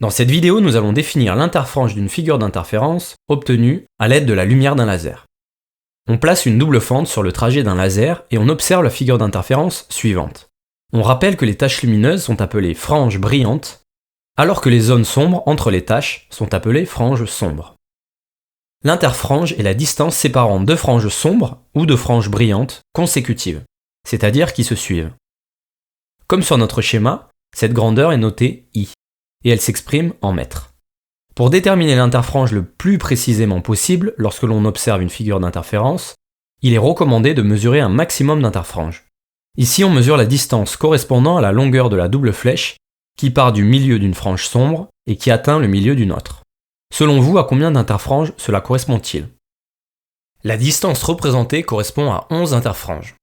Dans cette vidéo, nous allons définir l'interfrange d'une figure d'interférence obtenue à l'aide de la lumière d'un laser. On place une double fente sur le trajet d'un laser et on observe la figure d'interférence suivante. On rappelle que les taches lumineuses sont appelées franges brillantes, alors que les zones sombres entre les taches sont appelées franges sombres. L'interfrange est la distance séparant deux franges sombres ou deux franges brillantes consécutives, c'est-à-dire qui se suivent. Comme sur notre schéma, cette grandeur est notée I, et elle s'exprime en mètres. Pour déterminer l'interfrange le plus précisément possible lorsque l'on observe une figure d'interférence, il est recommandé de mesurer un maximum d'interfranges. Ici, on mesure la distance correspondant à la longueur de la double flèche qui part du milieu d'une frange sombre et qui atteint le milieu d'une autre. Selon vous, à combien d'interfranges cela correspond-il? La distance représentée correspond à 11 interfranges.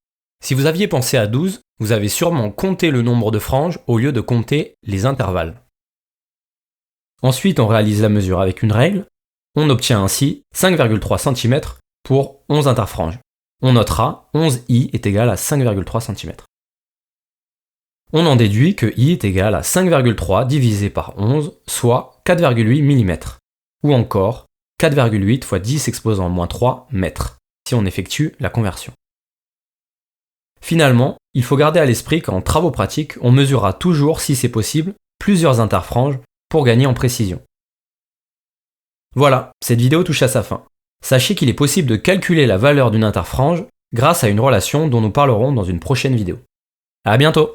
Si vous aviez pensé à 12, vous avez sûrement compté le nombre de franges au lieu de compter les intervalles. Ensuite, on réalise la mesure avec une règle. On obtient ainsi 5,3 cm pour 11 interfranges. On notera 11i est égal à 5,3 cm. On en déduit que i est égal à 5,3 divisé par 11, soit 4,8 mm, ou encore 4,8 fois 10 exposant moins 3 mètres, si on effectue la conversion. Finalement, il faut garder à l'esprit qu'en travaux pratiques, on mesurera toujours, si c'est possible, plusieurs interfranges pour gagner en précision. Voilà, cette vidéo touche à sa fin. Sachez qu'il est possible de calculer la valeur d'une interfrange grâce à une relation dont nous parlerons dans une prochaine vidéo. À bientôt!